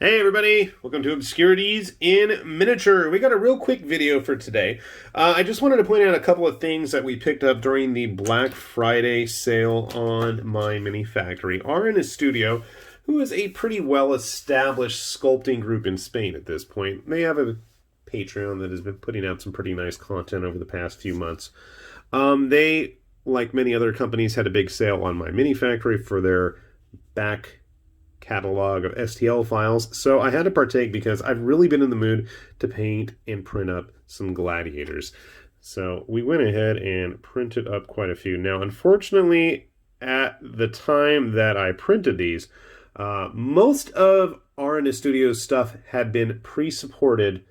Hey everybody, welcome to Obscurities in Miniature. We got a real quick video for today. I just wanted to point out a couple of things that we picked up during the Black Friday sale on My Mini Factory. Estudio, who is a pretty well-established sculpting group in Spain at this point. They have a Patreon that has been putting out some pretty nice content over the past few months. They, like many other companies, had a big sale on My Mini Factory for their back catalog of STL files, so I had to partake because I've really been in the mood to paint and print up some Gladiators. So we went ahead and printed up quite a few. Now, unfortunately, at the time that I printed these, most of Estudio's stuff had been pre-supported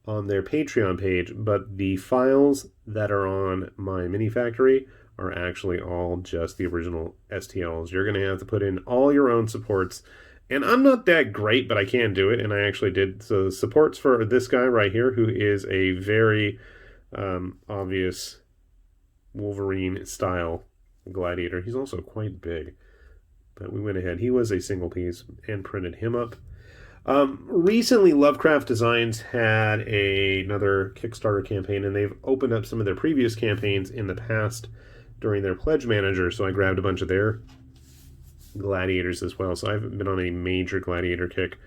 on their Patreon page, but the files that are on My Mini Factory are actually all just the original STLs. You're going to have to put in all your own supports. And I'm not that great, but I can do it, and I actually did. So the supports for this guy right here, who is a very obvious Wolverine-style gladiator. He's also quite big. But we went ahead. He was a single piece and printed him up. Recently, Lovecraft Designs had another Kickstarter campaign, and they've opened up some of their previous campaigns in the past during their pledge manager, so I grabbed a bunch of their gladiators as well. So I've been on a major gladiator kick.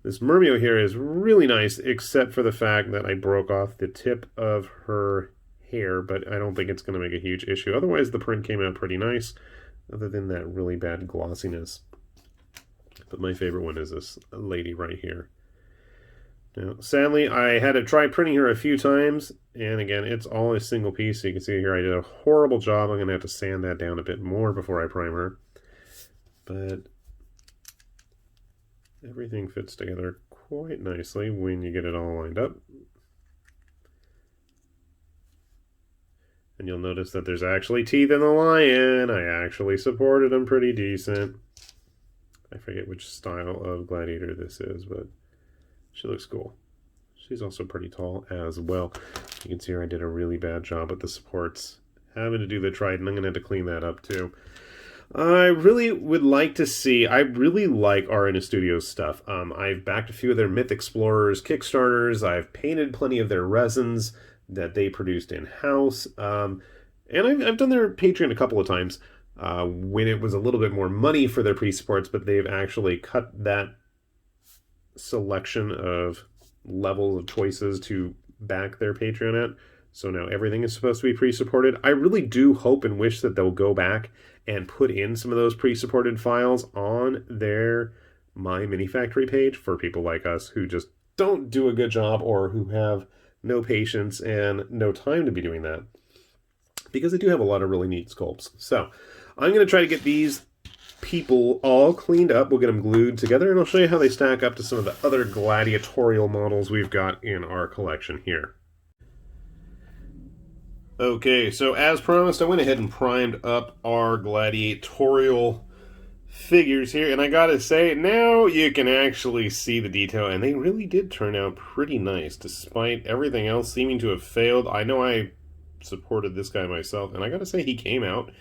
This Murmillo here is really nice, except for the fact that I broke off the tip of her hair, but I don't think it's going to make a huge issue. Otherwise, the print came out pretty nice, other than that really bad glossiness. But my favorite one is this lady right here. Now, sadly, I had to try printing her a few times, and again, it's all a single piece. So you can see here I did a horrible job. I'm going to have to sand that down a bit more before I prime her. But everything fits together quite nicely when you get it all lined up. And you'll notice that there's actually teeth in the lion. I actually supported him pretty decent. I forget which style of gladiator this is, but she looks cool. She's also pretty tall as well. You can see here I did a really bad job with the supports. Having to do the trident, I'm going to have to clean that up too. I really would like to see, I really like Estudio's stuff. I've backed a few of their Myth Explorers Kickstarters. I've painted plenty of their resins that they produced in-house. And I've done their Patreon a couple of times when it was a little bit more money for their pre-supports, but they've actually cut that selection of levels of choices to back their Patreon at. So now everything is supposed to be pre-supported. I really do hope and wish that they'll go back and put in some of those pre-supported files on their My Mini Factory page for people like us who just don't do a good job or who have no patience and no time to be doing that. Because they do have a lot of really neat sculpts. So I'm going to try to get these people all cleaned up. We'll get them glued together, and I'll show you how they stack up to some of the other gladiatorial models we've got in our collection here. Okay, so as promised, I went ahead and primed up our gladiatorial figures here, and I gotta say, now you can actually see the detail, and they really did turn out pretty nice, despite everything else seeming to have failed. I know I supported this guy myself, and I gotta say, he came out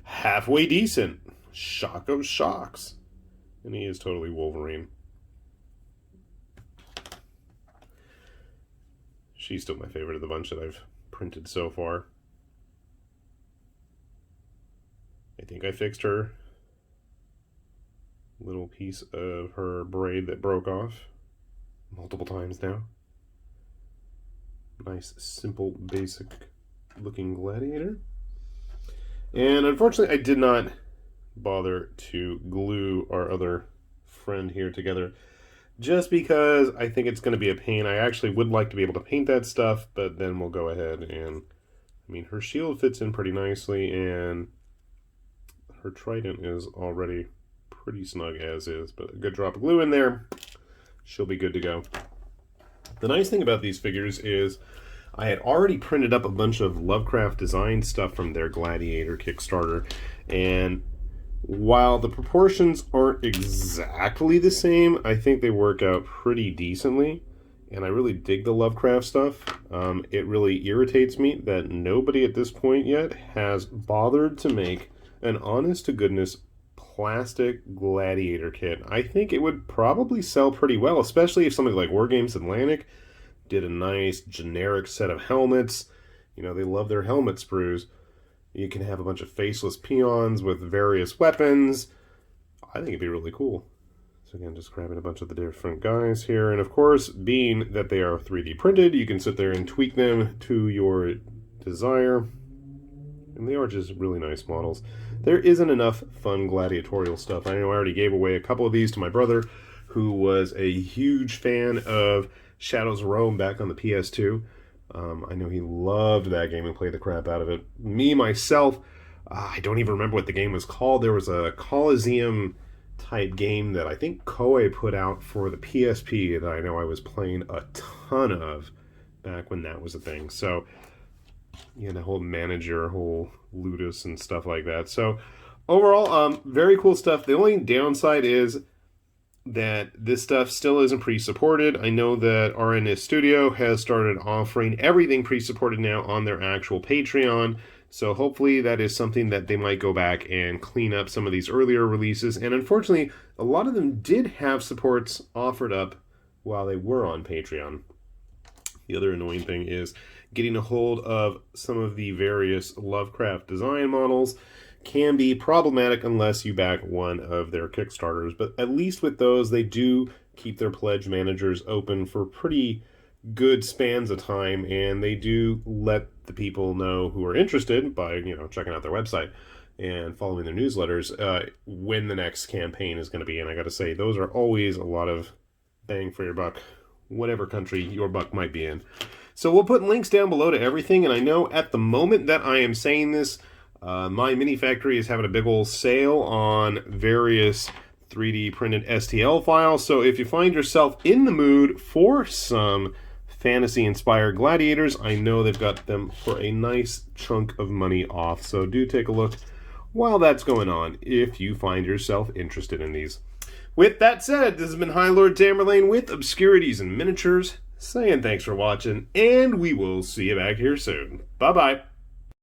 halfway decent. Shock of shocks. And he is totally Wolverine. She's still my favorite of the bunch that I've printed so far. I think I fixed her little piece of her braid that broke off multiple times now. Nice, simple, basic looking gladiator. And unfortunately, I did not bother to glue our other friend here together just because I think it's going to be a pain. I actually would like to be able to paint that stuff, but then we'll go ahead and, I mean, her shield fits in pretty nicely, and her trident is already pretty snug as is, but a good drop of glue in there, she'll be good to go. The nice thing about these figures is I had already printed up a bunch of Lovecraft Designs stuff from their Gladiator Kickstarter, and while the proportions aren't exactly the same, I think they work out pretty decently, and I really dig the Lovecraft stuff. It really irritates me that nobody at this point yet has bothered to make an honest-to-goodness plastic Gladiator kit. I think it would probably sell pretty well, especially if somebody like War Games Atlantic did a nice generic set of helmets. You know, they love their helmet sprues. You can have a bunch of faceless peons with various weapons. I think it'd be really cool. So again, just grabbing a bunch of the different guys here. And of course, being that they are 3D printed, you can sit there and tweak them to your desire. And they are just really nice models. There isn't enough fun gladiatorial stuff. I know I already gave away a couple of these to my brother, who was a huge fan of Shadows of Rome back on the PS2. I know he loved that game and played the crap out of it. Me, myself, I don't even remember what the game was called. There was a Coliseum type game that I think Koei put out for the PSP that I know I was playing a ton of back when that was a thing. So, yeah, the whole manager, whole Ludus and stuff like that. So, overall, very cool stuff. The only downside is that this stuff still isn't pre-supported. I know that RNS Studio has started offering everything pre-supported now on their actual Patreon. So hopefully that is something that they might go back and clean up some of these earlier releases. And unfortunately, a lot of them did have supports offered up while they were on Patreon. The other annoying thing is getting a hold of some of the various Lovecraft Design models can be problematic unless you back one of their Kickstarters. But at least with those, they do keep their pledge managers open for pretty good spans of time, and they do let the people know who are interested by, you know, checking out their website and following their newsletters when the next campaign is going to be. And I got to say, those are always a lot of bang for your buck, whatever country your buck might be in. So we'll put links down below to everything, and I know at the moment that I am saying this, my Mini Factory is having a big old sale on various 3D printed STL files. So if you find yourself in the mood for some fantasy-inspired gladiators, I know they've got them for a nice chunk of money off. So do take a look while that's going on if you find yourself interested in these. With that said, this has been High Lord Tamerlane with Obscurities and Miniatures, saying thanks for watching, and we will see you back here soon. Bye-bye.